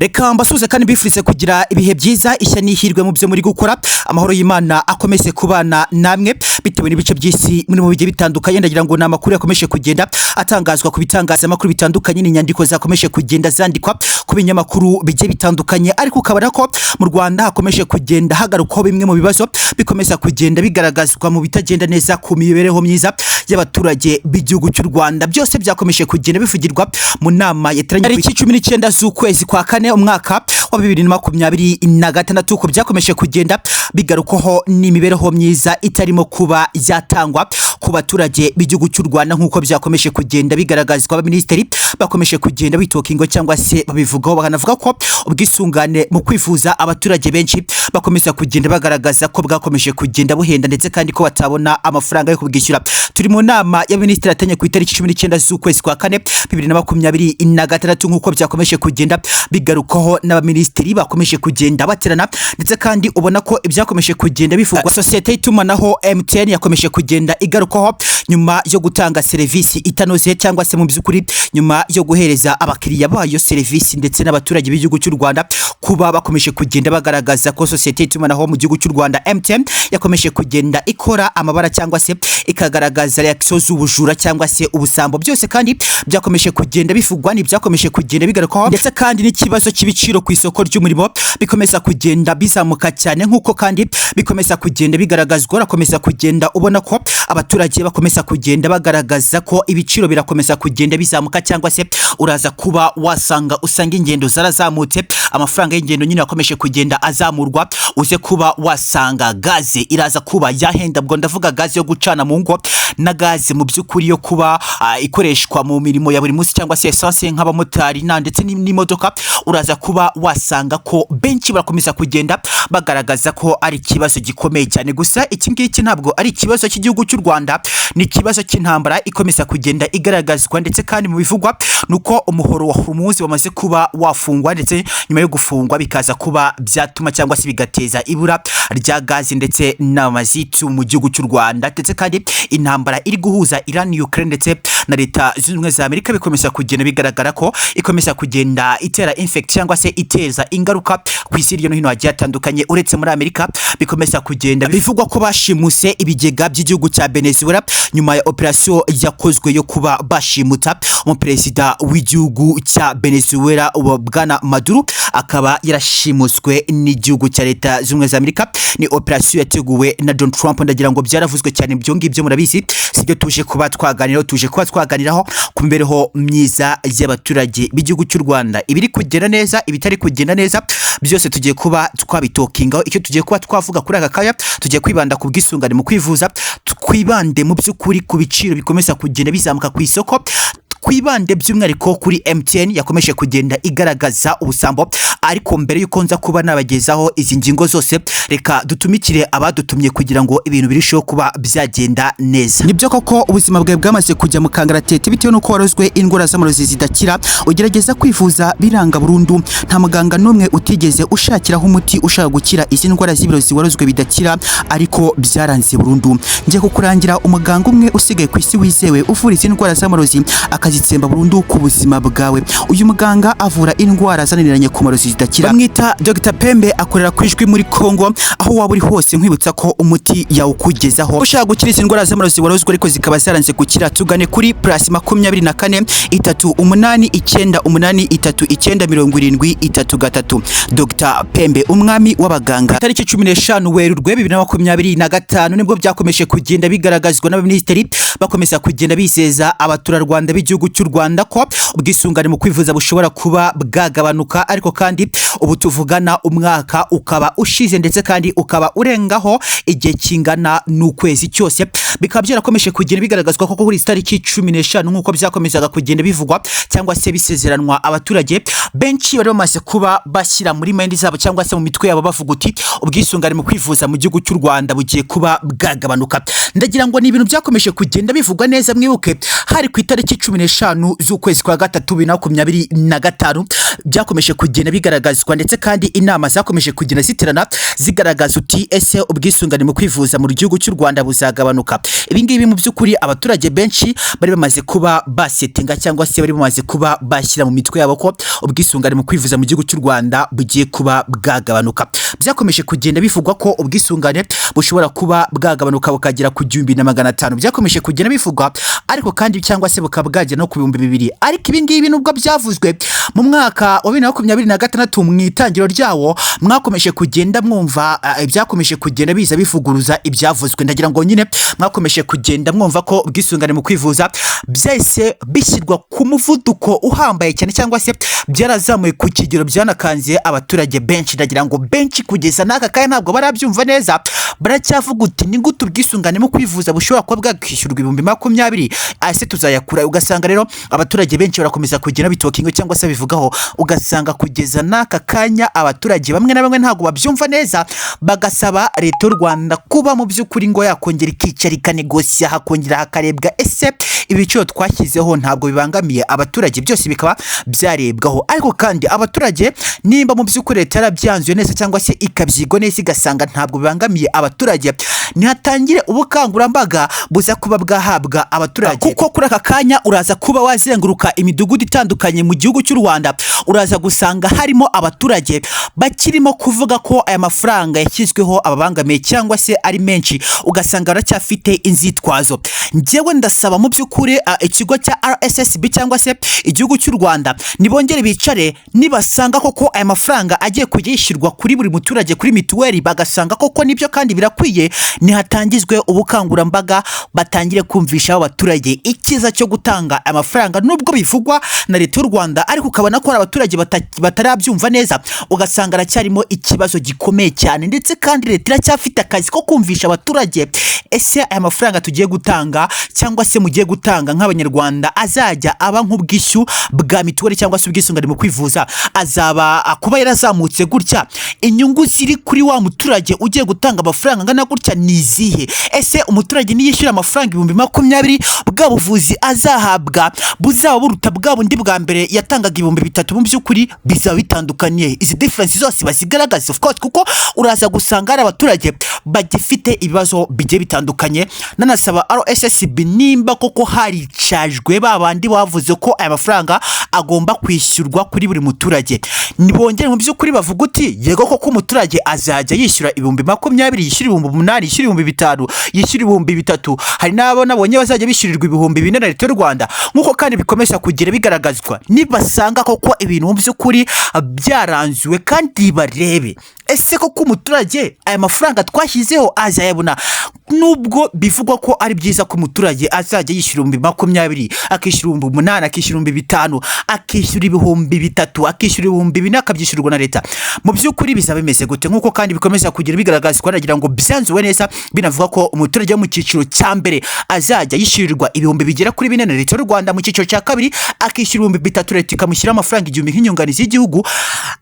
Reka mbasuze kandi bifurize kugira ibihe byiza ishya n'ihirwe mu byo muri gukora amahoro y'Imana akomeze kubana namwe bitewe n'ibice by'isi muri mu bigiye bitandukanye ndagira ngo namakuru yakomeje kugenda atangazwa ku bitangazamakuru bitandukanye n'inyandiko zakomeje kugenda zandikwa ku binyamakuru bigiye bitandukanye ariko ukabara ko mu Rwanda hakomeje kugenda hagarukaho bimwe mu bibazo bikomeza kugenda bigaragazwa mu bitagenda neza ku mibereho myiza y'abaturage b'igihugu cy'u Rwanda byose byakomeje kugenda bivugirwa mu nama yateranye ku 19 z'ukwezi kwa kane umwaka wa 2026 ko byakomeje kugenda bigarukaho n'imibereho myiza itarimo kuba yatangwa ku baturage b'igihugu cy'u Rwanda nkuko byakomeje kugenda bigaragazwa abaministeri bakomeje kugenda bitokingo cyangwa se babivugaho bakanavuga ko ubwisungane mu kwivuza abaturage benshi bakomeza kugenda bagaragaza ko bwakomeje kugenda buhenda ndetse kandi ko batabona amafaranga yo kubwishyura. Turi mu nama y'abaministeri atanye ku itariki 19 z'ukwezi kwa kane 2026 nkuko byakomeje kugenda bigarukaho n'abaministeri bakomeje kugenda baterana ndetse kandi ubona ko ibyakomeje kugenda bivugwa. Societe y'itumanaho MTN yakomeje kugenda igarukaho nyuma yo gutanga serivisi itanoze cyangwa se mu byukuri nyuma yo guhereza abakiriya bayo serivisi ndetse n'abaturage b'igihugu cy'u Rwanda kuba bakomeje kugenda bagaragaza ko societe y'itumanaho mu gihugu cy'u Rwanda MTN yakomeje kugenda ikora amabara cyangwa se ikagaragaza reaction z'ubujura cyangwa se ubusambo byose kandi byakomeje kugenda bivugwa ni byakomeje kugenda bigarukaho ndetse kandi n'ikibazo cy'ibiciro ku isoko ry'umurimo bikomeza kugenda bizamuka cyane nkuko kandi bikomeza kugenda bigaragazwa rakomeza kugenda ubona ko abaturage bakomeza kugenda bagaragaza ko ibiciro birakomeza kugenda bizamuka cyangwa se uraza kuba usanga ingendo zarazamutse amafaranga y'ingendo nyine yakomeje kugenda azamurwa uze kuba wasanga gaze iraza kuba yahenda bwo ndavuga gaze yo gucana mu ngo na gaze mu byukuri yo kuba ikoreshwa mu mirimo ya buri munsi cyangwa se essence nk'abamotari ndetse n'imodoka uraza kuba wasanga ko benshi barakomeza kugenda bagaragaza ko ari kibazo gikomeye cyane. Gusa iki ngiki ntabwo ari kibazo cy'igihugu cy'u Rwanda ni kibazo cy'intambara ikomeza kugenda igaragazwa ndetse kandi mu bivugwa nuko umuhoro wa Hormuz wamaze kuba wafungwa ndetse nyuma yo gufungwa bikaza kuba byatuma cyangwa se bigateza ibura rya gazi ndetse n'amazitu mu gihugu cy'u Rwanda ndetse kandi intambara iri guhuza Iran Ukraine ndetse na leta zunze ubumwe za Amerika bikomeza kugenda bigaragara ko ikomeza kugenda itera infect cyangwa se iteza ingaruka ku isi no hino hagiye hatandukanye uretse muri Amerika bikomeza kugenda bivugwa ko bashimuse ibigega by'igihugu cya Venezuela nyuma ya operation yakozwe yo kuba bashimuta umuperezida w'igihugu cya Venezuela Bwana Maduro akaba yarashimuswe n'igihugu cya leta zunze ubumwe za Amerika. Ni operation yateguwe na Donald Trump ndagira ngo byaravuzwe cyane byo ngibyo murabizi sibyo tuje kuba twaganiraho ku mbereho myiza y'abaturage b'igihugu cy'u Rwanda ibiri kugenda neza ibitari kugenda neza byose tugiye kuba twabitokingaho icyo tugiye kuba twavuga kuri aka kaya tugiye kwibanda ku bwisungane mu kwivuza twibande mu by'ukuri ku biciro bikomeza kugenda bizamuka ku isoko kwibande by'umwihariko kuri MTN yakomeje kugenda igaragaza ubusambo ariko mbere yuko nza kuba nabagezaho izi ngingo zose reka dutumikire abadutumye kugira ngo ibintu birisho kuba byagenda neza. Nibyo koko ubuzima bwawe bwamaze kujya mu kangaratete bitewe nuko warozwe indwara z'amarozi zidakira ugerageza kwivuza biranga burundu nta muganga n'umwe utigeze ushakiraho umuti ushaka gukira izi ndwara z'ibirozi warozwe bidakira ariko byaranze burundu. Ngiye kukurangira umuganga umwe usigaye ku isi wizewe uvura izi ndwara z'amarozi akazitsemba burundu ku buzima bwawe. Uyu muganga avura indwara zananiranye ku marozi zidakira bamwita Dr Pembe akorera kwijwi muri Kongo aho waba uri hose nkwibutsa ko umuti yawukugezaho ushaka gukira izi ndwara z'amarozi warozwe ariko zikaba zaranze gukira tugane kuri +24 38 Dr Pembe umwami w'abaganga. Tariki 15 Werurwe 2025 nibwo byakomeje kugenda bigaragazwa n'abaministeri bakomeza kugenda bizeza abaturarwanda b'igihugu cy'u Rwanda ko ubwisungane mu kwivuza bushobora kuba bwagabanuka ariko kandi ubu tuvugana umwaka ukaba ushize ndetse kandi ukaba urengaho igihe kingana n'ukwezi cyose bikaba byarakomeje kugenda bigaragazwa ko kuri tariki 15 nkuko byakomezaga kugenda bivugwa cyangwa se bisezeranwa abaturage benshi bari bamaze kuba bashyira muri mind zabo cyangwa se mu mitwe yabo bavuga uti ubwisungane mu kwivuza mu gihugu cy'u Rwanda bugiye kuba bwagabanuka. Ndagira ngo ni ibintu byakomeje kugenda bivugwa neza mwibuke hari ku itariki 15 z'ukwezi kwa gatatu 2025 byakomeje kugenda bigaragazwa ndetse kandi inama zakomeje kugenda ziterana zigaragaza uti ese ubwisungane mu kwivuza mu gihugu cy'u Rwanda buzagabanuka. Ibi ngibi mu by'ukuri abaturage benshi bari bamaze kuba basetinga cyangwa se bari bamaze kuba bashyira mu mitwe yabo ko ubwisungane mu kwivuza mu gihugu cy'u Rwanda bugiye kuba bwagabanuka. Byakomeje kugenda bivugwa ko ubwisungane bushobora kuba bwagabanuka bukagera ku 1500. Byakomeje kugenda bivugwa ariko kandi cyangwa se bukabwagera no ku 2000. Ariko ibi ngibi nubwo byavuzwe mu mwaka wa 2026 mu itangiro ryawo, mwakomeje kugenda mwumva ibyakomeje kugenda biza bivuguruza ibyavuzwe. Ndagira ngo nyine mwakomeje kugenda mwumva ko ubwisungane mu kwivuza byahise bishyirwa ku muvuduko uhambaye cyane cyangwa se byarazamuye ku kigero byanakanze abaturage benshi. Ndagira ngo benshi kugeza n'aka kanya ntabwo barabyumva neza, baracyavuga uti ni gute ubwisungane mu kwivuza bushobora kuba bwakwishyurwa 2020 ase tuzayakura. Ugasanga rero abaturage benshi barakomeza kugenda bitokingo cyangwa se bivugaho, ugasanga kugeza n'aka kanya abaturage bamwe na bamwe ntabwo babyumva neza, bagasaba leta y'u Rwanda kuba mu by'ukuri ngo yakongera ikicara ikanegosia, hakongera hakarebwa ese ibiciro twashyizeho ntabwo bibangamiye abaturage, byose bikaba byarebwaho. Ariko kandi abaturage nimba mu by'ukuri leta yarabyanzuye neza cyangwa se ikabyigo neza igasanga ntabwo bibangamiye abaturage, nihatangire ubukangurambaga buza kuba bwahabwa abaturage. Kuko kuri aka kanya uraza kuba wazenguruka imidugudu itandukanye mu gihugu cy'u Rwanda, uraza gusanga harimo abaturage bakirimo kuvuga ko aya mafaranga yashyizweho ababangamiye cyangwa se ari menshi, ugasanga baracyafite inzitwazo. Njyewe ndasaba mu by'ukuri ikigo cya RSSB cyangwa se igihugu cy'u Rwanda nibongere bicare, nibasanga koko aya mafaranga agiye kujya yishyurwa kuri buri muturage kuri mituweli, bagasanga koko nibyo kandi birakwiye, nihatangizwe ubukangurambaga batangire kumvisha abaturage icyiza cyo gutanga amafaranga. Nubwo bivugwa na leta y'u Rwanda ariko ukabona ko abaturage batarabyumva neza, ugasanga aracyarimo ikibazo gikomeye cyane, ndetse kandi leta iracyafite akazi ko kumvisha abaturage ese aya mafaranga tugiye gutanga cyangwa se mugiye gutanga nk'abanyarwanda azajya aba nk'ubwishyu bwa mituweli cyangwa se ubwisungane mu kwivuza, azaba kuba yarazamutse gutya, inyungu ziri kuri wa muturage ugiye gutanga amafaranga ngana gutya nizihe? Ese umuturage niyishyura amafaranga 2020 bwa buvuzi azahabwa buzaba buruta bwa bundi bwa mbere yatangaga 3000? Mu by'ukuri bizaba bitandukanye, izi difference zose bazigaragaza of course, kuko uraza gusanga ari abaturage bagifite ibibazo bigiye bitandukanye. Nanasaba RSSB nimba koko haricajwe babandi bavuze ko aya mafaranga agomba kwishyurwa kuri buri muturage, nibongere mu by'ukuri bavuga uti yego koko umuturage azajya yishyura 2020, yishyura 8,000, yishyura 5,000, yishyura 3,000. Hari n'abo nabonye bazajya bishyurirwa 4,000 na leta y'u Rwanda. Nkuko kandi bikomeza kugira bigaragazwa, nibasanga koko ibintu mu by'ukuri byaranzuwe kandi barebe ese koko umuturage aya mafaranga twashyizeho azayabona. Nubwo bivugwa ko ari byiza ko umuturage azajya yishyura 2020, akishyura 8,000, akishyura 5,000, akishyura 3,000, akishyura 2,000 akabyishyurwa na leta, mu by'ukuri bizaba bimeze gute? Nkuko kandi bikomeza kugira bigaragazwa, nagira ngo byanzuwe neza binavuga ko umuturage mu cyiciro cya mbere azajya yishyurirwa 2,000 bigera kuri 4 na leta y'u Rwanda, mu cyiciro cya kabiri akishyura 3,000 leta ikamushyira amafaranga 1,000 nk'inyunganizi y'igihugu,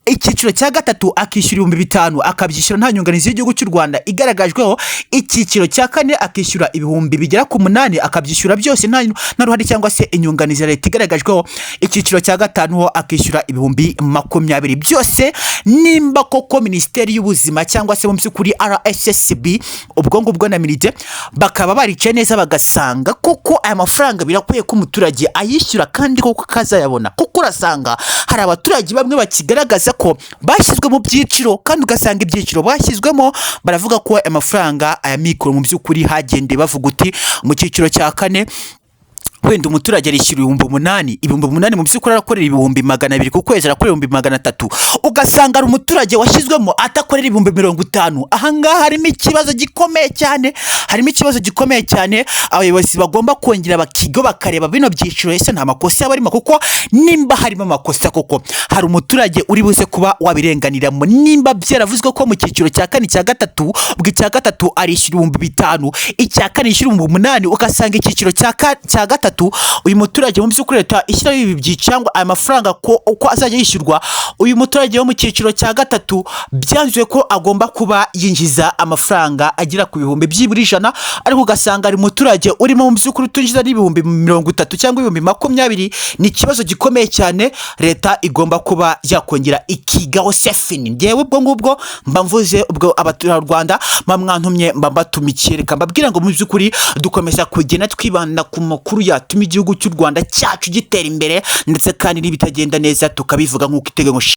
icyiciro cya gatatu akishyura 5,000 akabyishyura nta nyunganizi y'igihugu cy'u Rwanda igaragajweho, icyiciro cya kane akishyura 1,000 bigera ku 8 akabyishyura byose nta ruhare cyangwa se inyunganizi ya leta igaragajweho, icyiciro cya gatanu ho akishyura 20,20 byose. Nimba koko Minisiteri y'Ubuzima cyangwa se mu by'ukuri RSSB ubwo ngubwo na milite bakaba baricaye neza bagasanga koko aya mafaranga birakwiye ko umuturage ayishyura kandi koko kazayabona, kuko urasanga hari abaturage bamwe bakigaragaza ko bashyizwe mu byiciro, kandi ugasanga ibyiciro bashyizwemo baravuga ko amafaranga aya mikoro mu by'ukuri hagendeye bavuga uti mu cyiciro cya kane wenda umuturage arishyura 8,000 mu by'ukuri arakorera 200,000 ku kwezi, arakorera 300,000, ugasanga ari umuturage washyizwemo atakorera 50,000. Ahangaha harimo ikibazo gikomeye cyane, abayobozi bagomba kongera bakigo bakareba bino byiciro ese nta makosa barimo, kuko nimba harimo amakosa koko hari umuturage uri buze kuba wabirenganiramo. Nimba byaravuzwe ko mu cyiciro cya kane cya gatatu bw'icya gatatu arishyura 5,000, icya kane yishyura 8,000, ugasanga icyiciro cya gatatu gatatu uyu muturage mu by'ukuri leta ishyiraho ibi byicangwa aya mafaranga ko uko azajya yishyurwa uyu muturage wo mu cyiciro cya gatatu byanzwe ko agomba kuba yinjiza amafaranga agira ku bihumbi byibura 100 ariko ugasanga ari muturage urimo mu by'ukuri tunjiza n'ibihumbi 30 cyangwa ibihumbi 20 ni ikibazo gikomeye cyane leta igomba kuba yakongera ikigaho sefini ngewe ubwo ngubwo mba mvuze ubwo abaturarwanda mamwantumye mba mbatumikiye reka mbabwira ngo mu by'ukuri dukomeza kugena twibanda ku makuru yatuma igihugu cy'u Rwanda cyacu gitera imbere ndetse kandi n'ibitagenda neza tukabivuga nk'uko itegeko